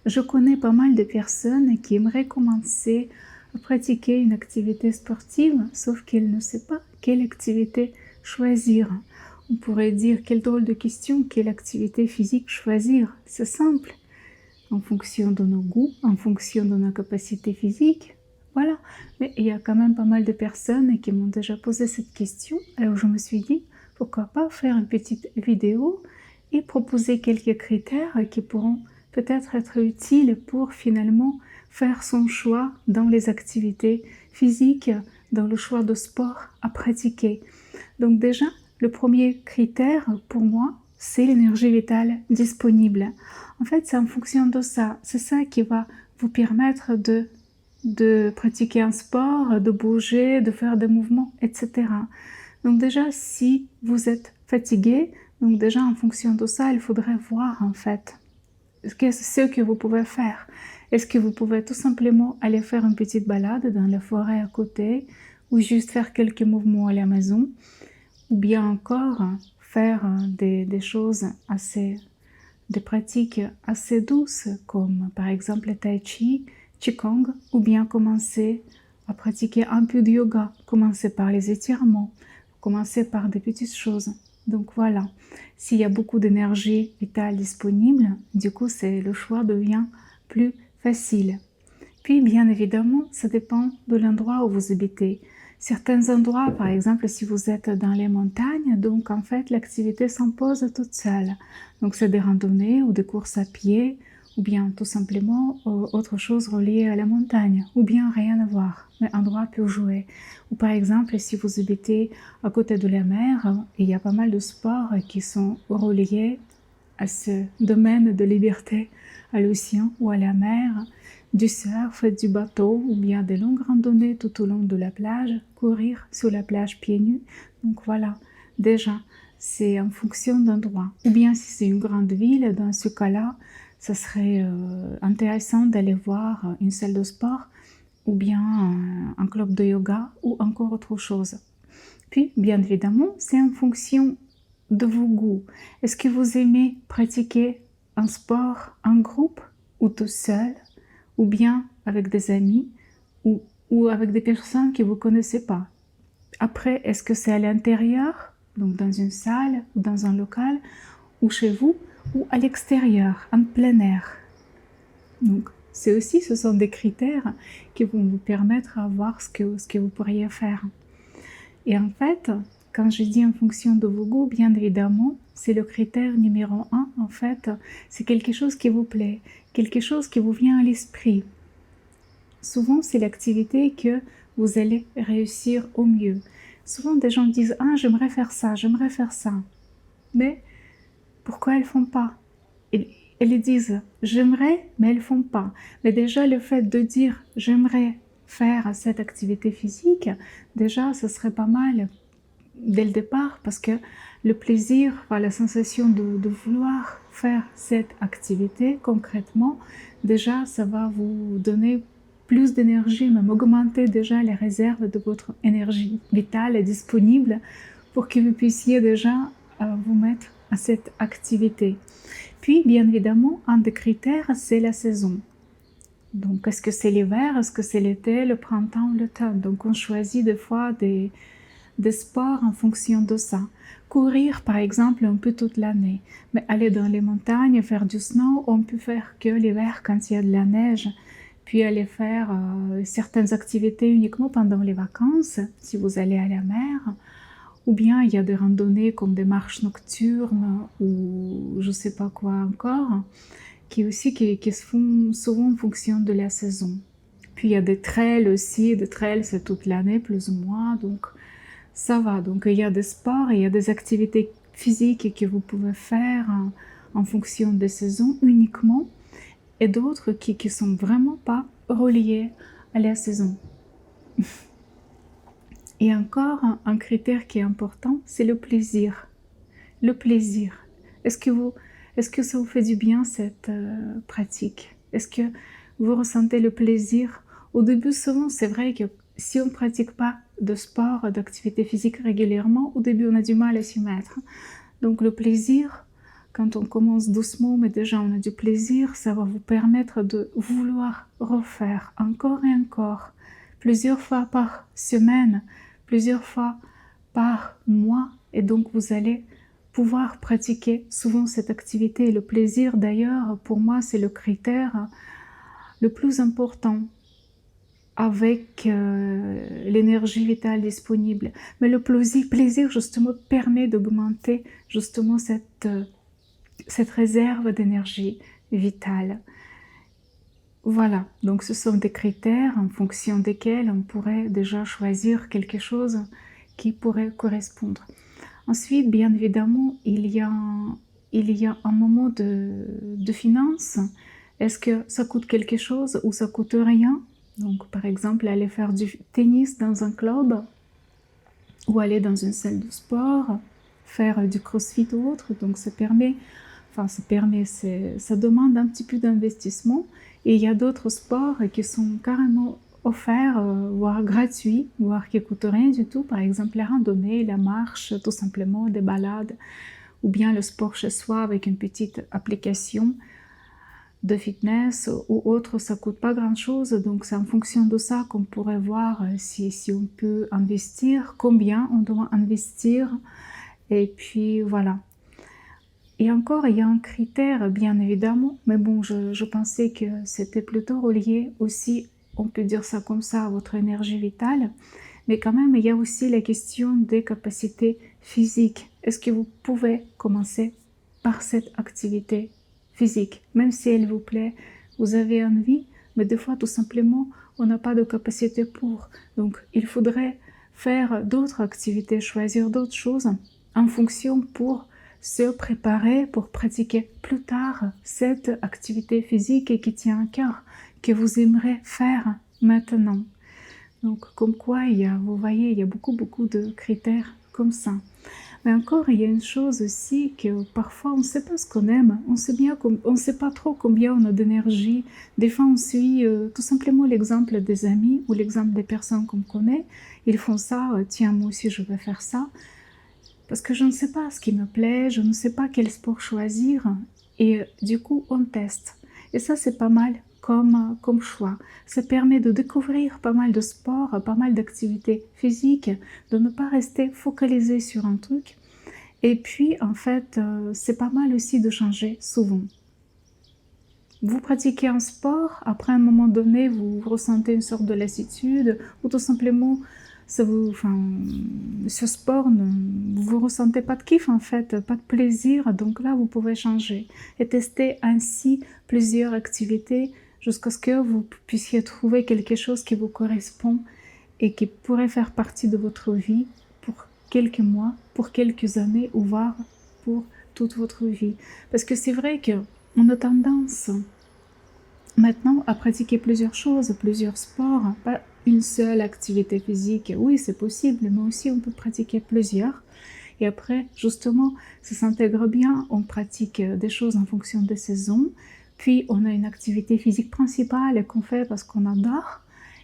Je connais pas mal de personnes qui aimeraient commencer à pratiquer une activité sportive, sauf qu'elles ne savent pas quelle activité choisir. On pourrait dire, quelle drôle de question, quelle activité physique choisir? C'est simple, en fonction de nos goûts, en fonction de nos capacités physiques. Voilà, mais il y a quand même pas mal de personnes qui m'ont déjà posé cette question, alors je me suis dit, pourquoi pas faire une petite vidéo et proposer quelques critères qui pourront peut-être être utiles pour finalement faire son choix dans les activités physiques, dans le choix de sport à pratiquer. Donc déjà, le premier critère pour moi, c'est l'énergie vitale disponible. En fait, c'est en fonction de ça. C'est ça qui va vous permettre de pratiquer un sport, de bouger, de faire des mouvements, etc. Donc déjà, si vous êtes fatigué, donc déjà en fonction de ça, il faudrait voir en fait ce que vous pouvez faire. Est-ce que vous pouvez tout simplement aller faire une petite balade dans la forêt à côté ou juste faire quelques mouvements à la maison ou bien encore faire des choses assez, des pratiques assez douces comme par exemple le tai chi, qigong ou bien commencer à pratiquer un peu de yoga, commencer par les étirements, commencer par des petites choses. Donc voilà, s'il y a beaucoup d'énergie vitale disponible, du coup le choix devient plus facile. Puis bien évidemment, ça dépend de l'endroit où vous habitez. Certains endroits, par exemple, si vous êtes dans les montagnes, donc en fait l'activité s'impose toute seule. Donc c'est des randonnées ou des courses à pied, ou bien tout simplement autre chose reliée à la montagne, ou bien rien à voir, mais un endroit peut jouer. Ou par exemple, si vous habitez à côté de la mer, il y a pas mal de sports qui sont reliés à ce domaine de liberté, à l'océan ou à la mer, du surf, du bateau ou bien des longues randonnées tout au long de la plage, courir sur la plage pieds nus. Donc voilà, déjà, c'est en fonction d'endroit. Ou bien si c'est une grande ville, dans ce cas-là, ça serait intéressant d'aller voir une salle de sport ou bien un club de yoga ou encore autre chose. Puis, bien évidemment, c'est en fonction de vos goûts. Est-ce que vous aimez pratiquer un sport en groupe ou tout seul, ou bien avec des amis, ou avec des personnes que vous ne connaissez pas? Après, est-ce que c'est à l'intérieur, donc dans une salle ou dans un local, ou chez vous, ou à l'extérieur, en plein air? Donc, ce sont des critères qui vont vous permettre de voir ce que vous pourriez faire. Et en fait, quand je dis en fonction de vos goûts, bien évidemment, c'est le critère numéro 1. En fait, c'est quelque chose qui vous plaît, quelque chose qui vous vient à l'esprit. Souvent, c'est l'activité que vous allez réussir au mieux. Souvent, des gens disent « Ah, j'aimerais faire ça, j'aimerais faire ça. » Mais pourquoi elles ne font pas? Elles disent « J'aimerais, mais elles ne font pas. » Mais déjà, le fait de dire « J'aimerais faire cette activité physique », déjà, ce serait pas mal dès le départ parce que le plaisir, la sensation de vouloir faire cette activité concrètement, déjà, ça va vous donner plus d'énergie, même augmenter déjà les réserves de votre énergie vitale disponible pour que vous puissiez déjà vous mettre à cette activité. Puis, bien évidemment, un des critères, c'est la saison. Donc, est-ce que c'est l'hiver, est-ce que c'est l'été, le printemps, l'automne? Donc, on choisit des fois des sports en fonction de ça. Courir, par exemple, on peut toute l'année. Mais aller dans les montagnes, faire du snow, on peut faire que l'hiver quand il y a de la neige. Puis aller faire certaines activités uniquement pendant les vacances, si vous allez à la mer. Ou bien il y a des randonnées comme des marches nocturnes ou je ne sais pas quoi encore, qui se font souvent en fonction de la saison. Puis il y a des trails aussi, des trails c'est toute l'année plus ou moins, donc ça va. Donc il y a des sports, il y a des activités physiques que vous pouvez faire en fonction des saisons uniquement, et d'autres qui ne sont vraiment pas reliées à la saison. Et encore, un critère qui est important, c'est le plaisir. Le plaisir. Est-ce que ça vous fait du bien cette pratique? Est-ce que vous ressentez le plaisir? Au début, souvent, c'est vrai que si on ne pratique pas de sport, d'activité physique régulièrement, au début, on a du mal à s'y mettre. Donc le plaisir, quand on commence doucement, mais déjà on a du plaisir, ça va vous permettre de vouloir refaire encore et encore, plusieurs fois par semaine, plusieurs fois par mois, et donc vous allez pouvoir pratiquer souvent cette activité. Et le plaisir, d'ailleurs, pour moi, c'est le critère le plus important avec l'énergie vitale disponible. Mais le plaisir justement permet d'augmenter justement cette réserve d'énergie vitale. Voilà, donc ce sont des critères en fonction desquels on pourrait déjà choisir quelque chose qui pourrait correspondre. Ensuite, bien évidemment, il y a un moment de finance. Est-ce que ça coûte quelque chose ou ça coûte rien? Donc, par exemple, aller faire du tennis dans un club ou aller dans une salle de sport, faire du crossfit ou autre. Donc, ça demande un petit peu d'investissement. Et il y a d'autres sports qui sont carrément offerts, voire gratuits, voire qui ne coûtent rien du tout. Par exemple, la randonnée, la marche, tout simplement, des balades, ou bien le sport chez soi avec une petite application de fitness ou autre, ça coûte pas grand chose, donc c'est en fonction de ça qu'on pourrait voir si on peut investir, combien on doit investir, et puis voilà. Et encore, il y a un critère, bien évidemment, mais bon, je pensais que c'était plutôt relié aussi, on peut dire ça comme ça, à votre énergie vitale, mais quand même, il y a aussi la question des capacités physiques. Est-ce que vous pouvez commencer par cette activité physique, même si elle vous plaît, vous avez envie, mais des fois tout simplement on n'a pas de capacité pour. Donc il faudrait faire d'autres activités, choisir d'autres choses en fonction pour se préparer, pour pratiquer plus tard cette activité physique qui tient à cœur, que vous aimeriez faire maintenant. Donc comme quoi, vous voyez, il y a beaucoup de critères comme ça. Mais encore, il y a une chose aussi que parfois on ne sait pas ce qu'on aime, on ne sait pas trop combien on a d'énergie. Des fois on suit tout simplement l'exemple des amis ou l'exemple des personnes qu'on connaît. Ils font ça, tiens moi aussi je vais faire ça. Parce que je ne sais pas ce qui me plaît, je ne sais pas quel sport choisir. Et du coup on teste. Et ça c'est pas mal comme choix. Ça permet de découvrir pas mal de sports, pas mal d'activités physiques, de ne pas rester focalisé sur un truc. Et puis, en fait, c'est pas mal aussi de changer souvent. Vous pratiquez un sport, après un moment donné, vous ressentez une sorte de lassitude, ou tout simplement, ce sport, vous ne ressentez pas de kiff en fait, pas de plaisir, donc là vous pouvez changer et tester ainsi plusieurs activités jusqu'à ce que vous puissiez trouver quelque chose qui vous correspond et qui pourrait faire partie de votre vie pour quelques mois, pour quelques années, ou voire pour toute votre vie. Parce que c'est vrai qu'on a tendance maintenant à pratiquer plusieurs choses, plusieurs sports, pas une seule activité physique. Oui, c'est possible, mais aussi on peut pratiquer plusieurs. Et après, justement, ça s'intègre bien, on pratique des choses en fonction des saisons, puis on a une activité physique principale qu'on fait parce qu'on adore.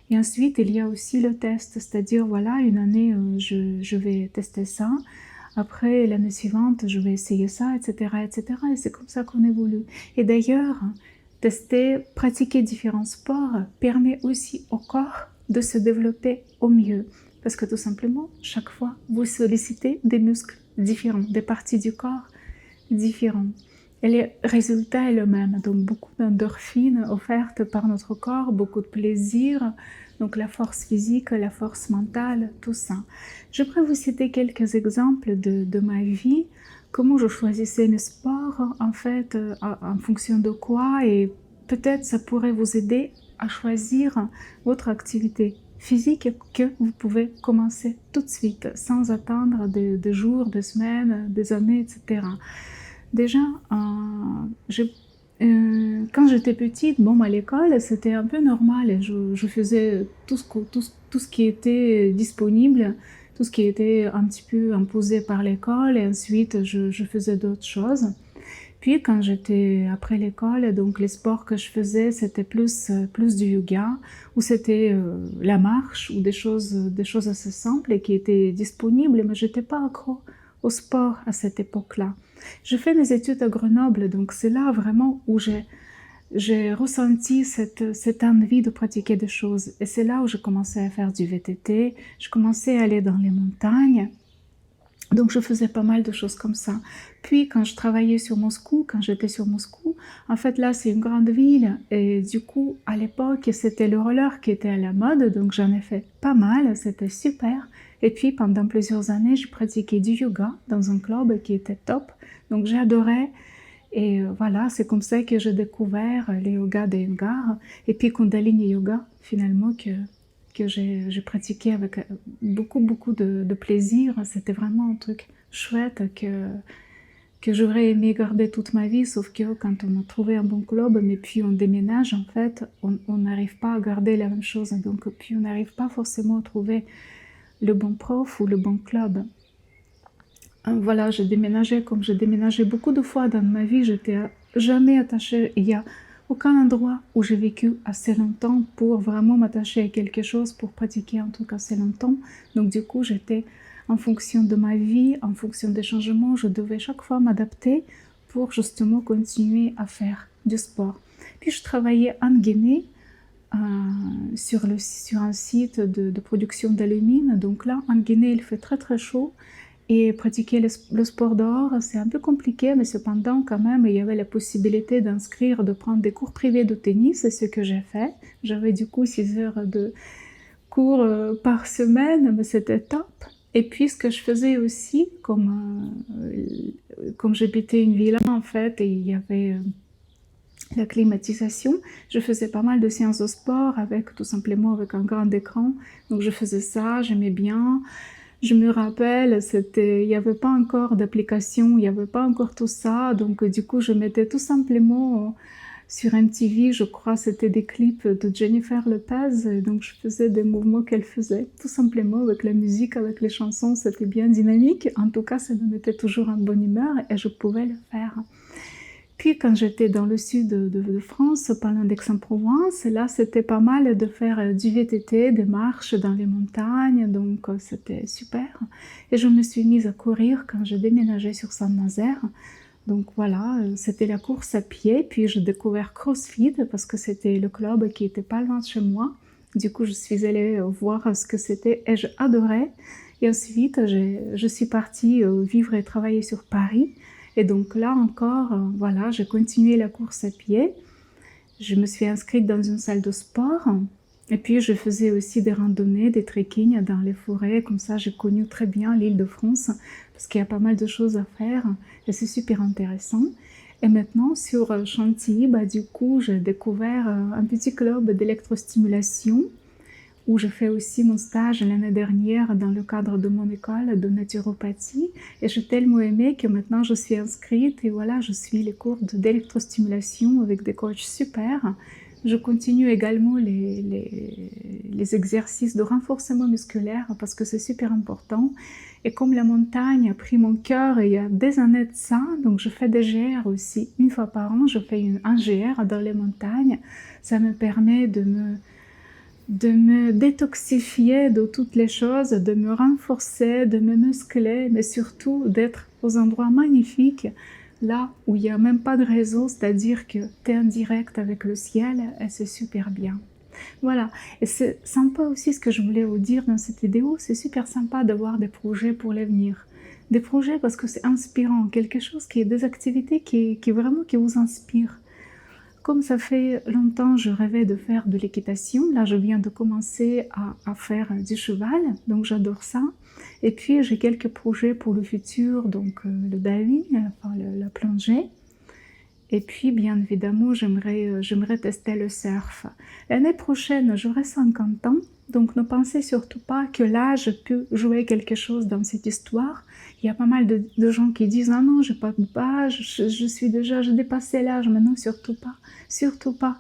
Et ensuite, il y a aussi le test, c'est-à-dire, voilà, une année, je vais tester ça. Après, l'année suivante, je vais essayer ça, etc., etc. Et c'est comme ça qu'on évolue. Et d'ailleurs, pratiquer différents sports permet aussi au corps de se développer au mieux. Parce que tout simplement, chaque fois, vous sollicitez des muscles différents, des parties du corps différentes. Et le résultat est le même, donc beaucoup d'endorphines offertes par notre corps, beaucoup de plaisir, donc la force physique, la force mentale, tout ça. Je pourrais vous citer quelques exemples de ma vie, comment je choisissais mes sports, en fait, en fonction de quoi, et peut-être ça pourrait vous aider à choisir votre activité physique que vous pouvez commencer tout de suite, sans attendre des jours, des semaines, des années, etc. Déjà, quand j'étais petite, bon, à l'école, c'était un peu normal. Je faisais tout ce qui était disponible, tout ce qui était un petit peu imposé par l'école, et ensuite je faisais d'autres choses. Puis quand j'étais après l'école, donc les sports que je faisais, c'était plus du yoga, ou c'était la marche, ou des choses assez simples et qui étaient disponibles, mais j'étais pas accro au sport à cette époque-là. Je fais mes études à Grenoble, donc c'est là vraiment où j'ai ressenti cette envie de pratiquer des choses. Et c'est là où je commençais à faire du VTT, je commençais à aller dans les montagnes. Donc je faisais pas mal de choses comme ça. Puis quand je travaillais sur Moscou, quand j'étais sur Moscou, en fait là c'est une grande ville et du coup à l'époque c'était le roller qui était à la mode, donc j'en ai fait pas mal, c'était super. Et puis pendant plusieurs années je pratiquais du yoga dans un club qui était top, donc j'adorais. Et voilà, c'est comme ça que j'ai découvert les yogas des Iyengar et puis Kundalini Yoga finalement que j'ai pratiqué avec beaucoup de plaisir. C'était vraiment un truc chouette que j'aurais aimé garder toute ma vie, sauf que quand on a trouvé un bon club, mais puis on déménage, en fait, on n'arrive pas à garder la même chose. Donc, puis on n'arrive pas forcément à trouver le bon prof ou le bon club. Voilà, j'ai déménagé comme j'ai déménagé beaucoup de fois dans ma vie, j'étais jamais attachée. Il y a aucun endroit où j'ai vécu assez longtemps pour vraiment m'attacher à quelque chose, pour pratiquer un truc assez longtemps. Donc du coup, j'étais en fonction de ma vie, en fonction des changements, je devais chaque fois m'adapter pour justement continuer à faire du sport. Puis je travaillais en Guinée sur un site de production d'alumine. Donc là, en Guinée, il fait très très chaud. Et pratiquer le sport dehors, c'est un peu compliqué, mais cependant, quand même, il y avait la possibilité d'inscrire, de prendre des cours privés de tennis, c'est ce que j'ai fait. J'avais du coup 6 heures de cours par semaine, mais c'était top. Et puis, ce que je faisais aussi, comme j'habitais une villa, en fait, et il y avait la climatisation, je faisais pas mal de séances de sport tout simplement avec un grand écran. Donc, je faisais ça, j'aimais bien. Je me rappelle, il n'y avait pas encore d'application, il n'y avait pas encore tout ça, donc du coup je mettais tout simplement sur MTV, je crois c'était des clips de Jennifer Lopez, et donc je faisais des mouvements qu'elle faisait, tout simplement avec la musique, avec les chansons, c'était bien dynamique, en tout cas ça me mettait toujours en bonne humeur et je pouvais le faire. Puis quand j'étais dans le sud de France, pas loin d'Aix-en-Provence, là c'était pas mal de faire du VTT, des marches dans les montagnes, donc c'était super. Et je me suis mise à courir quand j'ai déménagé sur Saint-Nazaire. Donc voilà, c'était la course à pied, puis j'ai découvert CrossFit parce que c'était le club qui était pas loin de chez moi. Du coup, je suis allée voir ce que c'était et j'ai adoré. Et ensuite, je suis partie vivre et travailler sur Paris. Et donc là encore, voilà, j'ai continué la course à pied. Je me suis inscrite dans une salle de sport. Et puis, je faisais aussi des randonnées, des trekking dans les forêts. Comme ça, j'ai connu très bien l'Île-de-France parce qu'il y a pas mal de choses à faire et c'est super intéressant. Et maintenant, sur Chantilly, du coup, j'ai découvert un petit club d'électrostimulation où je fais aussi mon stage l'année dernière dans le cadre de mon école de naturopathie. Et j'ai tellement aimé que maintenant je suis inscrite et voilà, je suis les cours d'électrostimulation avec des coachs super. Je continue également les exercices de renforcement musculaire parce que c'est super important. Et comme la montagne a pris mon cœur il y a des années de ça, donc je fais des GR aussi. Une fois par an, je fais un GR dans les montagnes. Ça me permet de me détoxifier de toutes les choses, de me renforcer, de me muscler, mais surtout d'être aux endroits magnifiques, là où il n'y a même pas de réseau, c'est-à-dire que tu es en direct avec le ciel et c'est super bien. Voilà, et c'est sympa aussi ce que je voulais vous dire dans cette vidéo, c'est super sympa d'avoir des projets pour l'avenir. Des projets parce que c'est inspirant, quelque chose qui est des activités qui vraiment qui vous inspirent. Comme ça fait longtemps je rêvais de faire de l'équitation, là je viens de commencer à faire du cheval, donc j'adore ça. Et puis j'ai quelques projets pour le futur, donc le diving, enfin la plongée. Et puis bien évidemment j'aimerais tester le surf. L'année prochaine j'aurai 50 ans, donc ne pensez surtout pas que l'âge peut jouer quelque chose dans cette histoire. Il y a pas mal de gens qui disent « Ah non, j'ai pas d'âge, j'ai dépassé l'âge. » Mais non, surtout pas, surtout pas.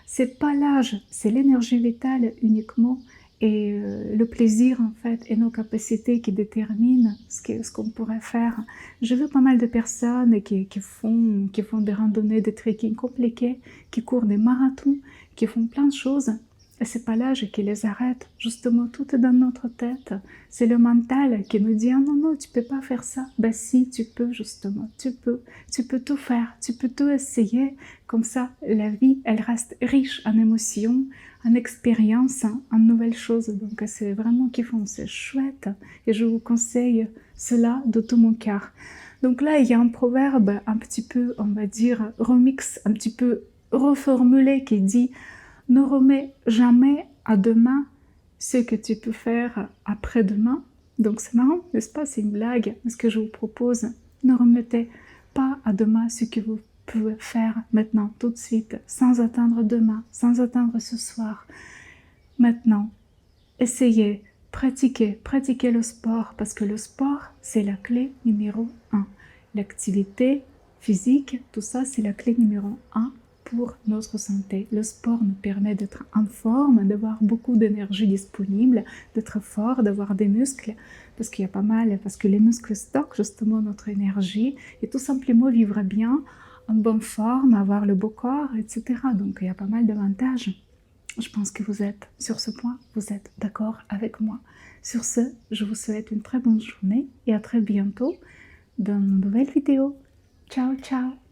C'est pas l'âge, c'est l'énergie vitale uniquement et le plaisir en fait et nos capacités qui déterminent ce qu'on pourrait faire. Je veux pas mal de personnes qui font des randonnées, des trekking compliqués, qui courent des marathons, qui font plein de choses. Et Et c'est pas l'âge qui les arrête, justement tout est dans notre tête. C'est le mental qui nous dit ah non, non, tu peux pas faire ça. Ben si, tu peux justement, tu peux tout faire, tu peux tout essayer. Comme ça, la vie, elle reste riche en émotions, en expériences, en nouvelles choses. Donc c'est vraiment kiffant, c'est chouette. Et je vous conseille cela de tout mon cœur. Donc là, il y a un proverbe un petit peu, on va dire, remix, un petit peu reformulé qui dit « Ne remets jamais à demain ce que tu peux faire après-demain ». Donc c'est marrant, n'est-ce pas? C'est une blague. Ce que je vous propose, ne remettez pas à demain ce que vous pouvez faire maintenant, tout de suite, sans attendre demain, sans attendre ce soir. Maintenant, essayez, pratiquez le sport, parce que le sport, c'est la clé numéro 1. L'activité physique, tout ça, c'est la clé numéro 1 pour notre santé. Le sport nous permet d'être en forme, d'avoir beaucoup d'énergie disponible, d'être fort, d'avoir des muscles, parce qu'il y a pas mal, parce que les muscles stockent justement notre énergie, et tout simplement vivre bien, en bonne forme, avoir le beau corps, etc. Donc il y a pas mal d'avantages. Je pense que vous êtes, sur ce point, vous êtes d'accord avec moi. Sur ce, je vous souhaite une très bonne journée et à très bientôt dans une nouvelle vidéo. Ciao, ciao!